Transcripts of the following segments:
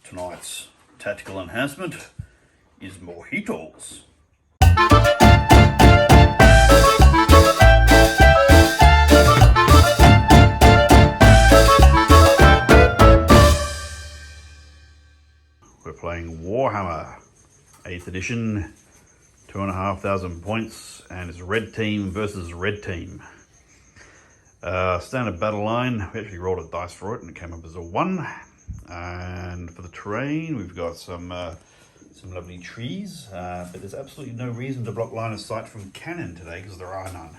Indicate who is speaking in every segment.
Speaker 1: Tonight's tactical enhancement is Mohitos. We're playing Warhammer 8th edition, 2,500 points, and it's red team versus red team. Standard battle line, we actually rolled a dice for it and it came up as a 1. And for the terrain, we've got some lovely trees, but there's absolutely no reason to block line of sight from cannon today because there are none.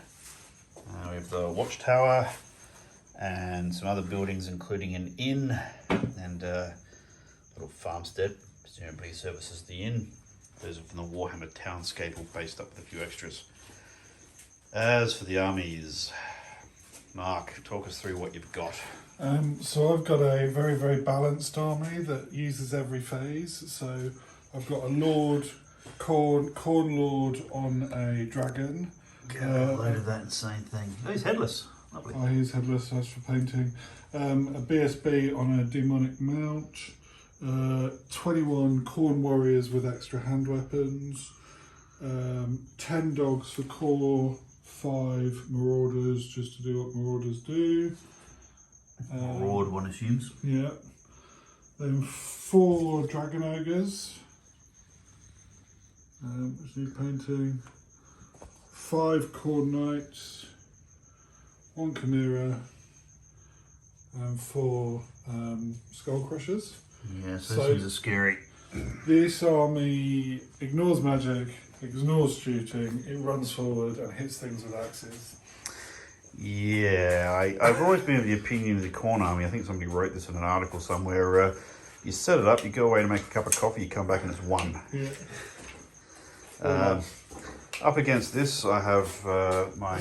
Speaker 1: We have the watchtower and some other buildings, including an inn and a little farmstead, presumably services the inn. Those are from the Warhammer townscape, all based up with a few extras. As for the armies, Mark, talk us through what you've got.
Speaker 2: So I've got a very, very balanced army that uses every phase. So I've got a Lord, Khorne Lord on a dragon.
Speaker 1: A load of that insane thing. Oh, he's headless. Lovely.
Speaker 2: Oh, he's headless, that's for painting. A BSB on a demonic mount. 21 Khorne warriors with extra hand weapons. 10 dogs for core. 5 marauders just to do what marauders do.
Speaker 1: Maraud, one assumes.
Speaker 2: Yeah. Then 4 dragon ogres. Just need painting. 5 Khorne knights. 1 chimera. And 4 skull crushers.
Speaker 1: Yeah, so these are scary.
Speaker 2: This army ignores magic, ignores shooting, it runs forward and hits things with axes.
Speaker 1: Yeah, I've always been of the opinion of the Khorne army. I think somebody wrote this in an article somewhere. You set it up, you go away to make a cup of coffee, you come back and it's 1.
Speaker 2: Yeah.
Speaker 1: Up against this, I have my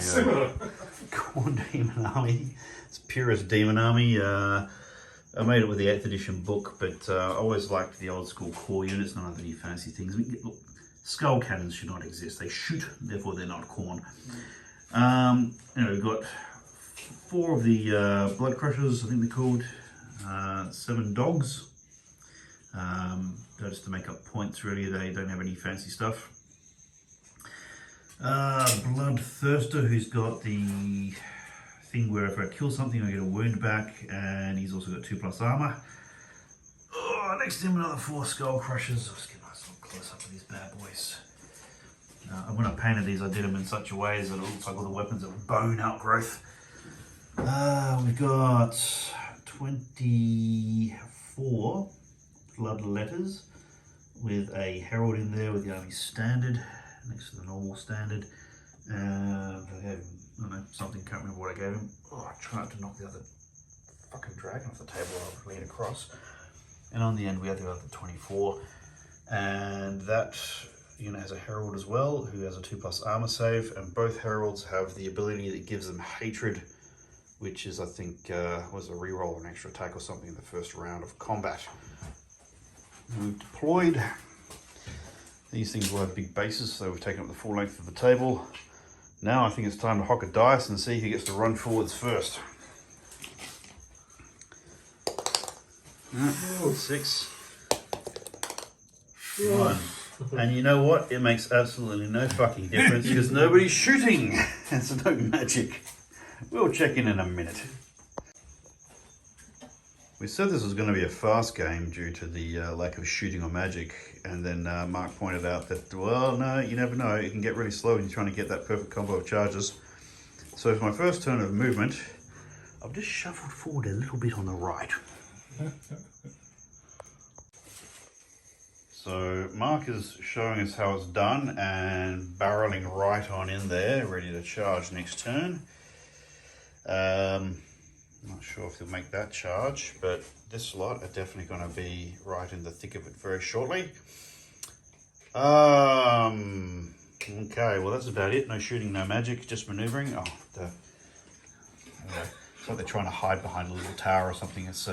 Speaker 1: Khorne demon army. It's purest demon army. I made it with the 8th edition book, but I always liked the old school core units, none of any fancy things. I mean, look, skull cannons should not exist. They shoot, therefore they're not Khorne. We've got 4 of the blood crushers, I think they're called. 7 dogs. Just to make up points, really. They don't have any fancy stuff. Bloodthirster, who's got the thing where if I kill something I get a wound back, and he's also got 2+ armor. Next to him another 4 skull crushers. Let's get a nice little close up of these bad boys. When I painted these, I did them in such a way that it looks like all the weapons are bone outgrowth. We've got 24 blood letters with a herald in there with the army standard next to the normal standard. And I gave him, I don't know, something, can't remember what I gave him. I tried to knock the other fucking dragon off the table while I was leaning across. And on the end we had the other 24. And that unit has a herald as well, who has a 2+ armor save, and both heralds have the ability that gives them hatred, which is, I think, was a reroll or an extra attack or something in the first round of combat. We've deployed. These things will have big bases, so we've taken up the full length of the table. Now I think it's time to hock a dice and see who gets to run forwards first. 6. 1. And you know what? It makes absolutely no fucking difference because nobody's shooting. And so no magic. We'll check in a minute. We said this was going to be a fast game due to the lack of shooting or magic. And then Mark pointed out that, well, no, you never know. It can get really slow when you're trying to get that perfect combo of charges. So for my first turn of movement, I've just shuffled forward a little bit on the right. So Mark is showing us how it's done and barreling right on in there, ready to charge next turn. Not sure if he'll make that charge, but this lot are definitely going to be right in the thick of it very shortly. Okay, well that's about it. No shooting, no magic, just maneuvering. Oh, it's like they're trying to hide behind a little tower or something. It's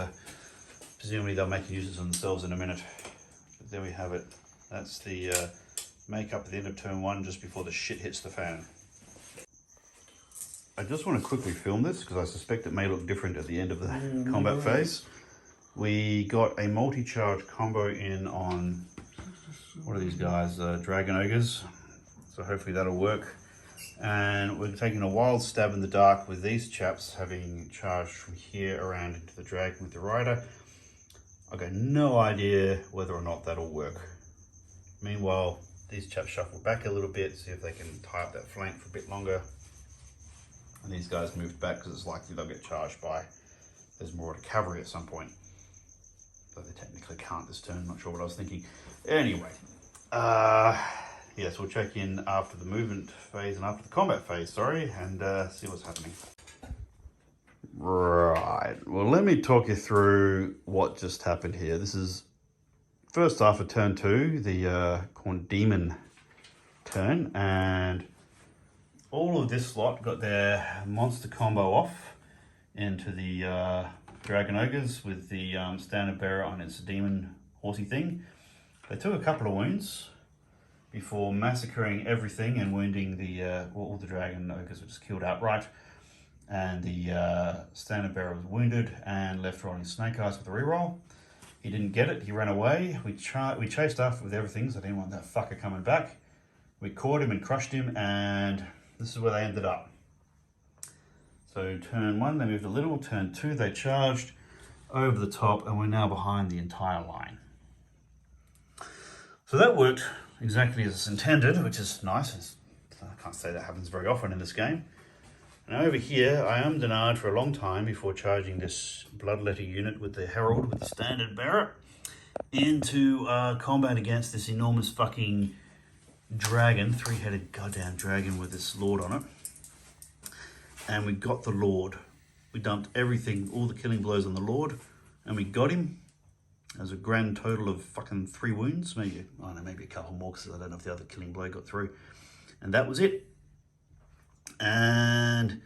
Speaker 1: presumably they'll make uses of themselves in a minute. But there we have it. That's the make-up at the end of turn 1, just before the shit hits the fan. I just want to quickly film this because I suspect it may look different at the end of the combat phase. We got a multi-charge combo in on, what are these guys, Dragon Ogres. So hopefully that'll work. And we're taking a wild stab in the dark with these chaps having charged from here around into the dragon with the rider. I've got no idea whether or not that'll work. Meanwhile, these chaps shuffle back a little bit, see if they can tie up that flank for a bit longer. And these guys moved back because it's likely they'll get charged by, there's more cavalry at some point. Though they technically can't this turn, not sure what I was thinking. Anyway, yes, we'll check in after the movement phase and after the combat phase, sorry, and see what's happening. Right, well, let me talk you through what just happened here. This is first half of turn 2, the Khorne demon turn, and all of this lot got their monster combo off into the Dragon Ogres with the standard bearer on its demon horsey thing. They took a couple of wounds before massacring everything and wounding the all the Dragon Ogres were just killed outright. And the standard bearer was wounded and left rolling snake eyes with a reroll. He didn't get it, he ran away. We chased after with everything, so I didn't want that fucker coming back. We caught him and crushed him, and this is where they ended up. So turn 1, they moved a little. Turn 2, they charged over the top, and we're now behind the entire line. So that worked exactly as it's intended, which is nice. I can't say that happens very often in this game. Now over here, I am denied for a long time before charging this bloodletter unit with the herald, with the standard bearer, into combat against this enormous fucking dragon, 3-headed goddamn dragon with this lord on it. And we got the lord. We dumped everything, all the killing blows on the lord, and we got him. There's a grand total of fucking 3 wounds, maybe, I don't know, maybe a couple more, because I don't know if the other killing blow got through. And that was it. And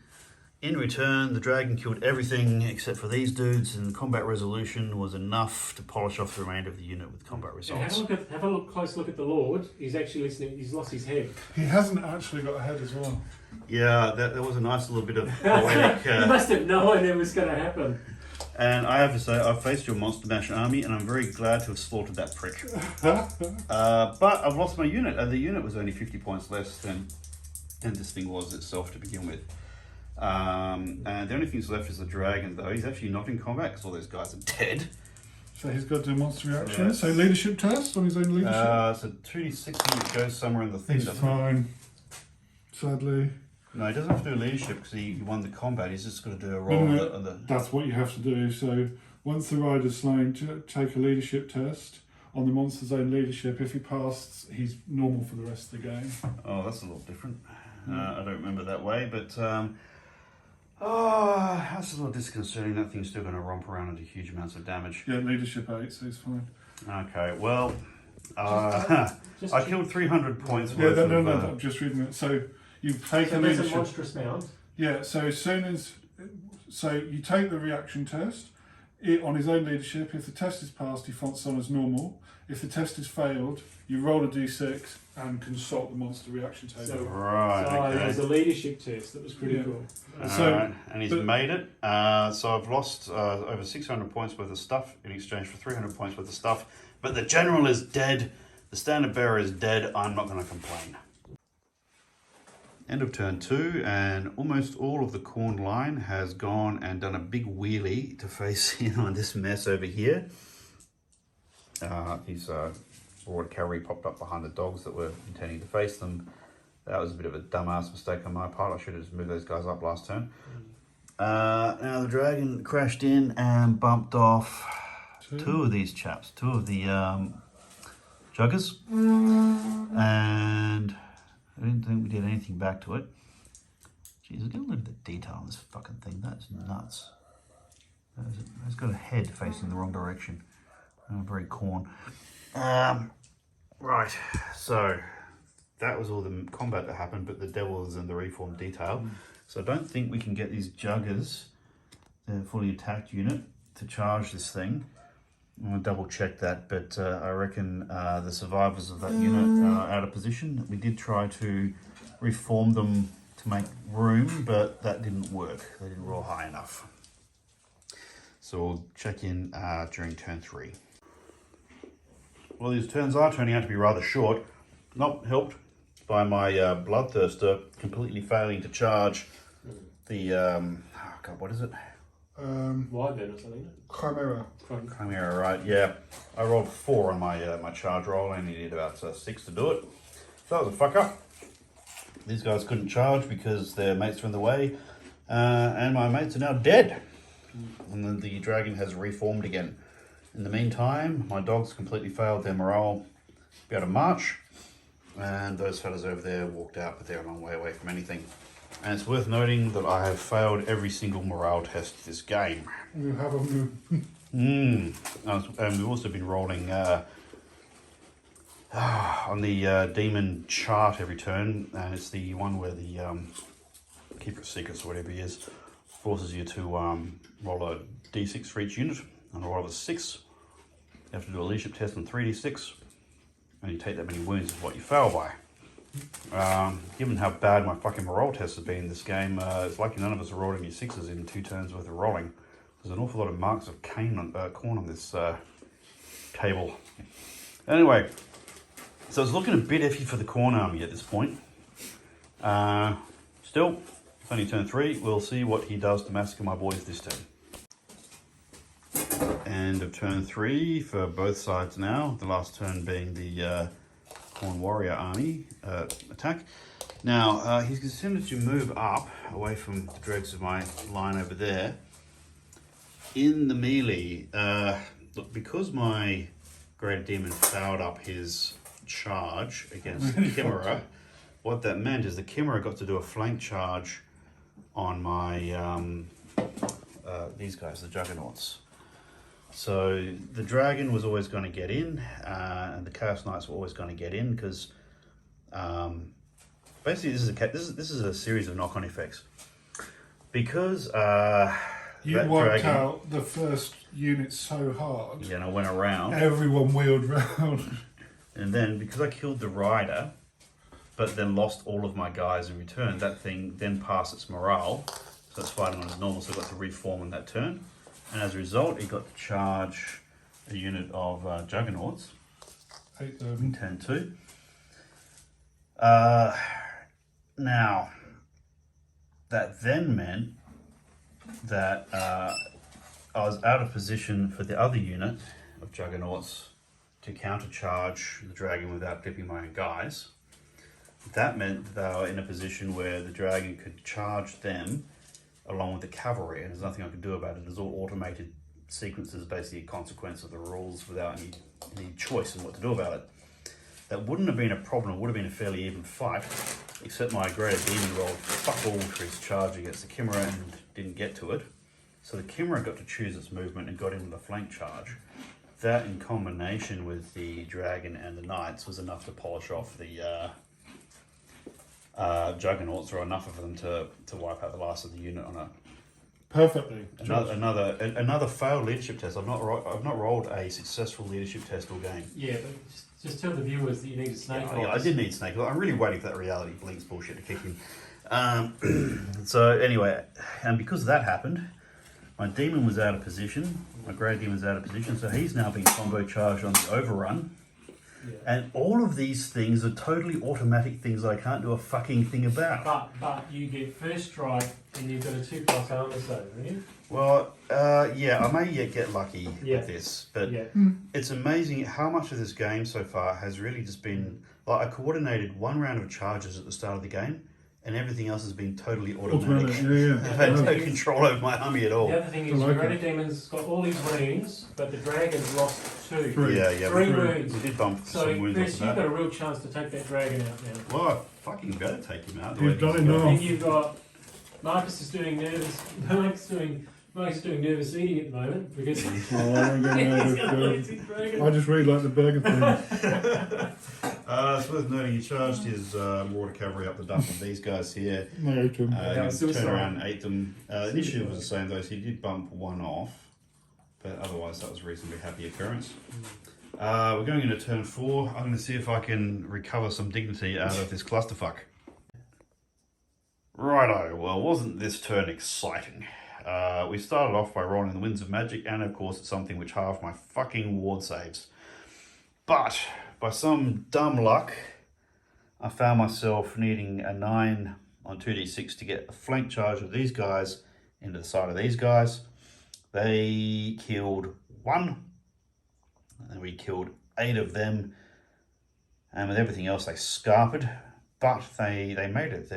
Speaker 1: in return, the dragon killed everything except for these dudes, and combat resolution was enough to polish off the remainder of the unit with combat results.
Speaker 3: Have a close look at the Lord. He's actually listening. He's lost his head.
Speaker 2: He hasn't actually got a head as well.
Speaker 1: Yeah, there was a nice little bit of poetic...
Speaker 3: You must have known it was going to happen.
Speaker 1: And I have to say, I've faced your Monster Mash army, and I'm very glad to have slaughtered that prick. But I've lost my unit, and the unit was only 50 points less than this thing was itself to begin with. And the only thing that's left is the dragon, though. He's actually not in combat because all those guys are dead.
Speaker 2: So he's got to do monster reaction. Yes. So leadership test on his own leadership.
Speaker 1: So 2d6 it goes somewhere in the thing.
Speaker 2: He's fine. Sadly.
Speaker 1: No, he doesn't have to do leadership because he won the combat. He's just got to do a roll.
Speaker 2: No, that's what you have to do. So once the rider's slain, take a leadership test on the monster's own leadership. If he passed, he's normal for the rest of the game.
Speaker 1: Oh, that's a little different. I don't remember that way, but that's a little disconcerting. That thing's still going to romp around and do huge amounts of damage.
Speaker 2: Yeah, leadership 8, so he's fine.
Speaker 1: Okay, well, I killed 300 points worth
Speaker 2: of... No, I'm just reading it. So you take a leadership...
Speaker 3: That's a monstrous amount.
Speaker 2: Yeah, so as soon as... So you take the reaction test on his own leadership. If the test is passed, he fonts on as normal. If the test is failed, you roll a d6 and consult the monster reaction table.
Speaker 3: So,
Speaker 1: okay.
Speaker 3: There's a leadership test. That was pretty cool.
Speaker 1: Right. And he's made it. So I've lost over 600 points worth of stuff in exchange for 300 points worth of stuff. But the general is dead. The standard bearer is dead. I'm not going to complain. End of turn 2, and almost all of the Khorne line has gone and done a big wheelie to face in on this mess over here. These broad cavalry popped up behind the dogs that were intending to face them. That was a bit of a dumbass mistake on my part. I should have just moved those guys up last turn. Now the dragon crashed in and bumped off two of these chaps, 2 of the juggers, and I didn't think we did anything back to it. Jeez, look at a little bit of detail on this fucking thing. That's nuts. It's got a head facing the wrong direction. Very Khorne. Right, so that was all the combat that happened, but the devils and the reformed detail. So I don't think we can get these juggers, the fully attacked unit, to charge this thing. I'm going to double check that, but I reckon the survivors of that unit are out of position. We did try to reform them to make room, but that didn't work. They didn't roll high enough. So we'll check in during turn 3. Well, these turns are turning out to be rather short. Not helped by my bloodthirster completely failing to charge the oh god, what is it?
Speaker 3: Wyvern or something.
Speaker 2: Chimera.
Speaker 1: Chimera, right? Yeah, I rolled 4 on my my charge roll. I only needed about 6 to do it. So that was a fuck up. These guys couldn't charge because their mates were in the way, and my mates are now dead. And then the dragon has reformed again. In the meantime, my dogs completely failed their morale to be able to march, and those fellas over there walked out, but they're a long way away from anything. And it's worth noting that I have failed every single morale test this game.
Speaker 2: You have them.
Speaker 1: And we've also been rolling on the demon chart every turn, and it's the one where the keeper of secrets or whatever he is forces you to roll a d6 for each unit. On a roll of a 6, you have to do a leadership test on 3d6, and you take that many wounds is what you fail by. Given how bad my fucking morale tests have been in this game, it's lucky none of us are rolling your 6s in 2 turns worth of rolling. There's an awful lot of marks of Khorne on this table. Anyway, so it's looking a bit iffy for the Khorne army at this point. Still, it's only turn 3. We'll see what he does to massacre my boys this turn. End of turn 3 for both sides now. The last turn being the Khorne warrior army attack. Now, he's considered to move up away from the dregs of my line over there. In the melee, look, because my great demon fouled up his charge against the Chimera, what that meant is the Chimera got to do a flank charge on my these guys, the Juggernauts. So the dragon was always going to get in, and the Chaos Knights were always going to get in because basically this is a series of knock-on effects. Because
Speaker 2: you wiped out the first unit so hard.
Speaker 1: Yeah, and I went around.
Speaker 2: Everyone wheeled round.
Speaker 1: And then because I killed the rider, but then lost all of my guys in return, that thing then passed its morale, so it's fighting on its normal, so it got to reform in that turn. And as a result, it got to charge a unit of Juggernauts in turn 2. Now, that then meant that I was out of position for the other unit of Juggernauts to countercharge the dragon without clipping my own guys. That meant that they were in a position where the dragon could charge them along with the cavalry, and there's nothing I could do about it. It's all automated sequences, basically a consequence of the rules without any choice in what to do about it. That wouldn't have been a problem, it would have been a fairly even fight, except my greater demon rolled fuck all for his charge against the Chimera and didn't get to it. So the Chimera got to choose its movement and got into the flank charge. That in combination with the dragon and the knights was enough to polish off the Juggernauts, or enough of them to wipe out the last of the unit on a
Speaker 2: Perfectly.
Speaker 1: another failed leadership test. I've not rolled a successful leadership test all game.
Speaker 3: Yeah, but just tell the viewers that you need a snake.
Speaker 1: Yeah, I did need snake. I'm really waiting for that reality blinks bullshit to kick in. So anyway, and because that happened, my demon was out of position. My great demon was out of position, so he's now being combo charged on the overrun.
Speaker 3: Yeah.
Speaker 1: And all of these things are totally automatic things that I can't do a fucking thing about.
Speaker 3: But you get first strike and you've got a 2+ armor save, haven't you?
Speaker 1: Well, yeah, I may yet get lucky with this, but it's amazing how much of this game so far has really just been, like, I coordinated one round of charges at the start of the game, and everything else has been totally automatic. I've had no control over my army at all.
Speaker 3: The other thing is, your greater demon's got all these wounds, but the dragon's lost 2. Three wounds.
Speaker 1: We did bump
Speaker 3: so
Speaker 1: some wounds
Speaker 3: Chris,
Speaker 1: off
Speaker 3: you've
Speaker 1: that.
Speaker 3: got a real chance to take that dragon out now.
Speaker 1: Well, I fucking better take him out.
Speaker 2: You've done
Speaker 3: And
Speaker 2: enough.
Speaker 3: you've got Marcus is doing nervous eating at the moment because
Speaker 2: Oh, I don't get nervous. I just read like the burger thing.
Speaker 1: It's worth noting he charged his water cavalry up the dump of these guys here.
Speaker 2: No,
Speaker 1: He turned around and ate them. The initiative was the same though, so he did bump one off, but otherwise that was a reasonably happy occurrence. We're going into turn 4. I'm going to see if I can recover some dignity out of this clusterfuck. Righto, well, wasn't this turn exciting? We started off by rolling the Winds of Magic, and of course it's something which halved my fucking ward saves. But by some dumb luck, I found myself needing a 9 on 2d6 to get a flank charge of these guys into the side of these guys. They killed 1, and we killed 8 of them, and with everything else they scarpered, but they made it.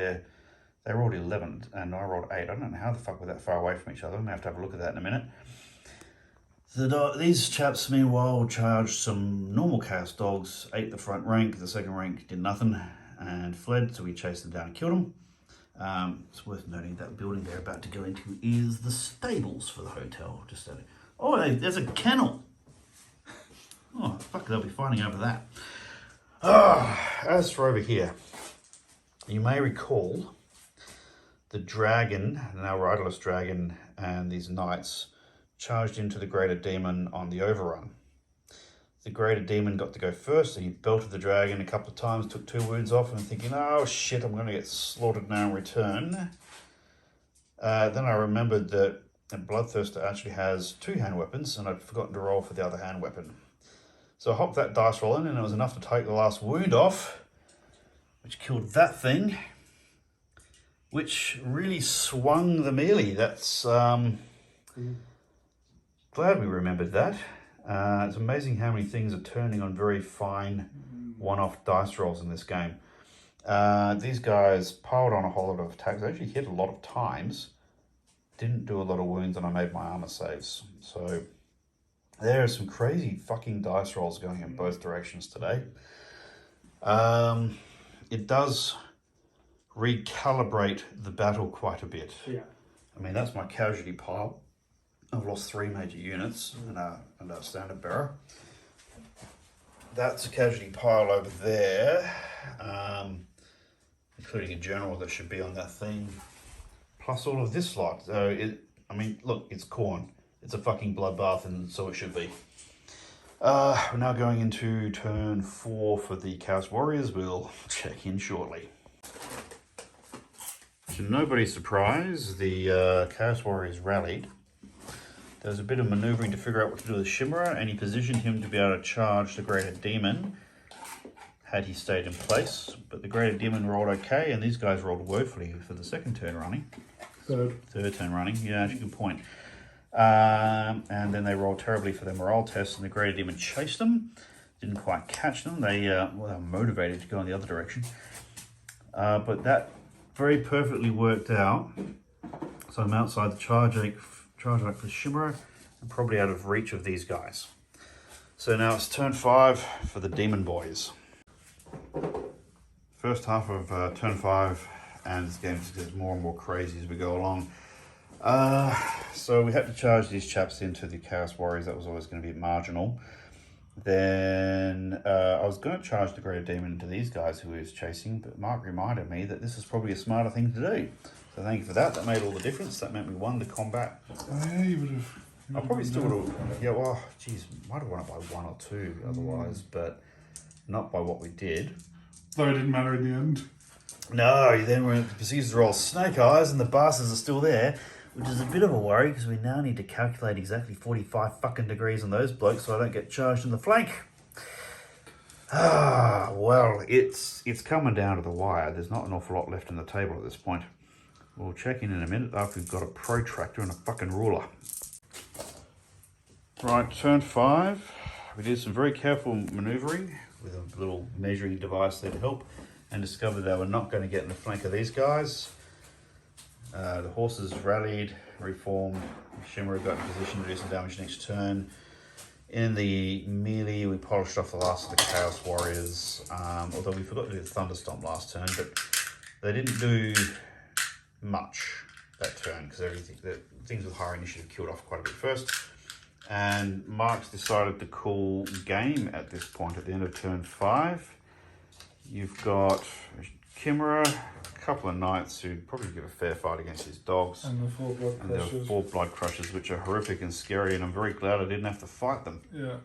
Speaker 1: They rolled 11 and I rolled 8. I don't know how the fuck we're that far away from each other. I'm going to have a look at that in a minute. These chaps, meanwhile, charged some normal chaos dogs, ate the front rank. The second rank did nothing and fled, so we chased them down and killed them. It's worth noting that building they're about to go into is the stables for the hotel. Oh, there's a kennel. Oh, fuck, they'll be fighting over that. As for over here, you may recall the dragon, now riderless dragon, and these knights charged into the greater demon on the overrun. The greater demon got to go first, and he belted the dragon a couple of times, took 2 wounds off, and thinking, oh shit, I'm going to get slaughtered now in return. Then I remembered that Bloodthirster actually has 2 hand weapons, and I'd forgotten to roll for the other hand weapon. So I hopped that dice roll in, and it was enough to take the last wound off, which killed that thing, which really swung the melee. That's glad we remembered that. It's amazing how many things are turning on very fine one-off dice rolls in this game. These guys piled on a whole lot of attacks. They actually hit a lot of times, didn't do a lot of wounds, and I made my armor saves. So there are some crazy fucking dice rolls going in both directions today. It does recalibrate the battle quite a bit.
Speaker 3: Yeah.
Speaker 1: I mean, that's my casualty pile. I've lost 3 major units and a standard bearer. That's a casualty pile over there, including a general that should be on that thing, plus all of this lot. So I mean, look, it's Khorne. It's a fucking bloodbath, and so it should be. We're now going into turn 4 for the Chaos Warriors. We'll check in shortly. To nobody's surprise, the Chaos Warriors rallied. There was a bit of manoeuvring to figure out what to do with Shimmerer, and he positioned him to be able to charge the Greater Demon had he stayed in place. But the Greater Demon rolled okay, and these guys rolled woefully for the second turn running. Third turn running, yeah, actually good point. And then they rolled terribly for their morale test, and the Greater Demon chased them. Didn't quite catch them. They were motivated to go in the other direction. But that very perfectly worked out. So I'm outside the charge arc for Shimmerer, and probably out of reach of these guys. So now it's turn 5 for the Demon Boys. First half of turn 5, and this game just gets more and more crazy as we go along. So we had to charge these chaps into the Chaos Warriors. That was always going to be marginal. Then I was going to charge the Greater Demon into these guys who he was chasing, but Mark reminded me that this is probably a smarter thing to do. So thank you for that. That made all the difference. That meant we won the combat.
Speaker 2: Yeah, you would have.
Speaker 1: I probably still would have. Yeah, well, geez, might have won it by 1 or 2 otherwise, but not by what we did.
Speaker 2: Though it didn't matter in the end.
Speaker 1: No, then we proceeded to roll Snake Eyes, and the bastards are still there, which is a bit of a worry because we now need to calculate exactly 45 fucking degrees on those blokes so I don't get charged in the flank. Well, it's coming down to the wire. There's not an awful lot left on the table at this point. We'll check in a minute after we've got a protractor and a fucking ruler. Right, turn 5. We did some very careful manoeuvring with a little measuring device there to help, and discovered they were not going to get in the flank of these guys. The horses rallied, reformed. Shimmerer got in position to do some damage next turn. In the melee, we polished off the last of the Chaos Warriors, although we forgot to do the Thunderstomp last turn, but they didn't do much that turn because the things with higher initiative killed off quite a bit first. And Mark's decided to call game at this point at the end of turn 5. You've got Chimera, a couple of knights who'd probably give a fair fight against his dogs.
Speaker 2: And the 4 blood
Speaker 1: and
Speaker 2: crushers.
Speaker 1: there were 4 blood crushers, which are horrific and scary, and I'm very glad I didn't have to fight them.
Speaker 2: Yeah.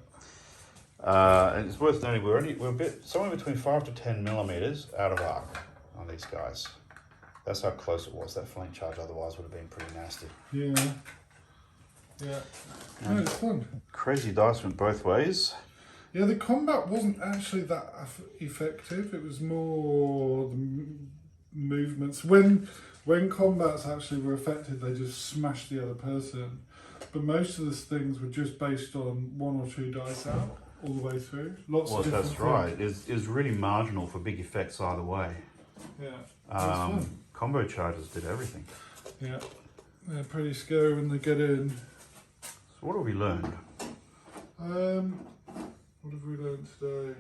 Speaker 1: And it's worth noting we're a bit somewhere between 5 to 10 millimeters out of arc on these guys. That's how close it was. That flank charge otherwise would have been pretty nasty.
Speaker 2: Yeah. Yeah. No, it's fun.
Speaker 1: Crazy dice went both ways.
Speaker 2: Yeah, the combat wasn't actually that effective. It was more the movements. When combats actually were effective, they just smashed the other person. But most of the things were just based on 1 or 2 dice out all the way through. Lots of different
Speaker 1: that's right. It was really marginal for big effects either way.
Speaker 2: Yeah.
Speaker 1: Combo charges did everything.
Speaker 2: Yeah. They're pretty scary when they get in.
Speaker 1: So what have we learned?
Speaker 2: What have we learned today?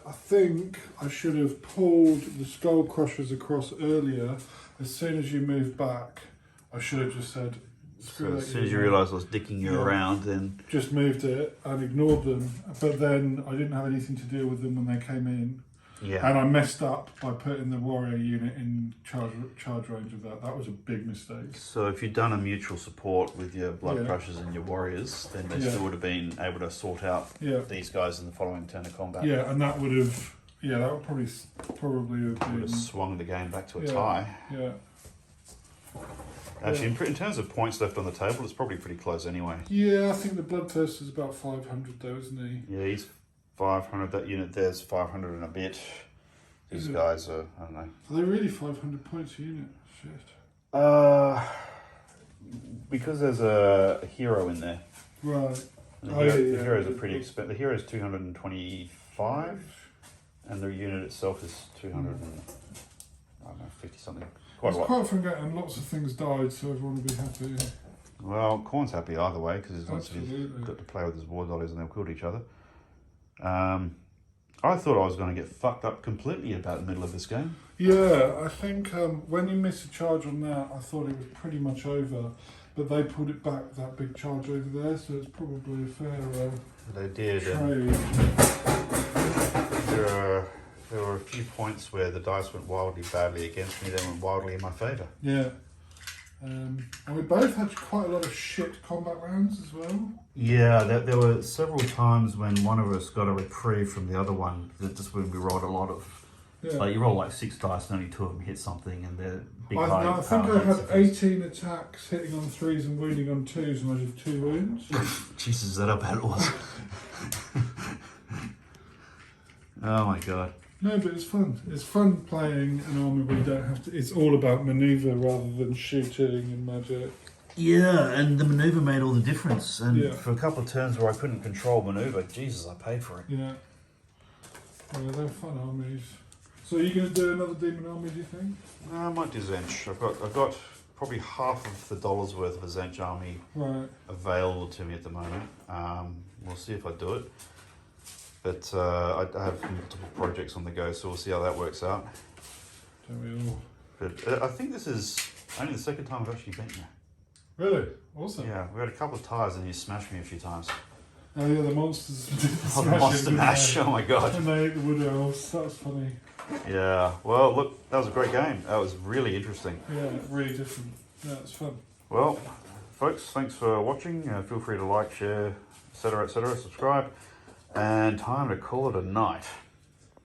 Speaker 2: I think I should have pulled the skull crushers across earlier. As soon as you move back, I should have just said,
Speaker 1: so as soon as you realised I was dicking you around, then...
Speaker 2: Just moved it and ignored them. But then I didn't have anything to deal with them when they came in.
Speaker 1: Yeah.
Speaker 2: And I messed up by putting the warrior unit in charge range of that. That was a big mistake.
Speaker 1: So if you'd done a mutual support with your blood crushers and your warriors, then they still would have been able to sort out these guys in the following turn of combat.
Speaker 2: Yeah, and that would have... Yeah, that would probably have been...
Speaker 1: Would have swung the game back to a tie.
Speaker 2: Yeah.
Speaker 1: Actually, in terms of points left on the table, it's probably pretty close anyway.
Speaker 2: Yeah, I think the Bloodthirst is about 500 though, isn't he?
Speaker 1: Yeah, he's 500. That unit there's 500 and a bit. These guys are, I don't know.
Speaker 2: Are they really 500 points a unit? Shit.
Speaker 1: Because there's a hero in there.
Speaker 2: Right.
Speaker 1: The heroes are pretty expensive. The hero is 225, and the unit itself is 200 and, I don't know, 50 something. Quite a lot.
Speaker 2: Quite fun getting lots of things died, so everyone will be happy.
Speaker 1: Well, Khorne's happy either way because he's got to play with his war dollies and they'll kill each other. I thought I was going to get fucked up completely about the middle of this game.
Speaker 2: Yeah, I think when you miss a charge on that, I thought it was pretty much over. But they pulled it back, that big charge over there, so it's probably a fair
Speaker 1: they did.
Speaker 2: trade.
Speaker 1: There were a few points where the dice went wildly badly against me, they went wildly in my favour.
Speaker 2: Yeah. And we both had quite a lot of shit combat rounds as well.
Speaker 1: Yeah, there were several times when one of us got a reprieve from the other one, just when we rolled a lot of...
Speaker 2: Yeah.
Speaker 1: Like you roll like 6 dice and only 2 of them hit something and they're big
Speaker 2: I think I had 18 attacks hitting on 3s and wounding on 2s and I did 2 wounds.
Speaker 1: Jesus, is that how bad it was? Oh my god.
Speaker 2: No, but it's fun. It's fun playing an army where you don't have to... It's all about manoeuvre rather than shooting and magic.
Speaker 1: Yeah, and the manoeuvre made all the difference. And for a couple of turns where I couldn't control manoeuvre, Jesus, I paid for it.
Speaker 2: Yeah. Yeah, they're fun armies. So are you going to do another demon army, do you think?
Speaker 1: I might do Zench. I've got probably half of the dollar's worth of a Zench army available to me at the moment. We'll see if I do it. But I have multiple projects on the go, so we'll see how that works out.
Speaker 2: Don't we all?
Speaker 1: But I think this is only the second time I've actually beaten you.
Speaker 2: Really? Awesome.
Speaker 1: Yeah, we had a couple of ties and you smashed me a few times.
Speaker 2: Oh yeah, the monsters did the
Speaker 1: The monster mash, oh my god.
Speaker 2: And they ate the wood elves, that was funny.
Speaker 1: Yeah, well look, that was a great game. That was really interesting.
Speaker 2: Yeah, really different. Yeah, it's fun.
Speaker 1: Well, folks, thanks for watching. Feel free to like, share, etc., subscribe. And time to call it a night.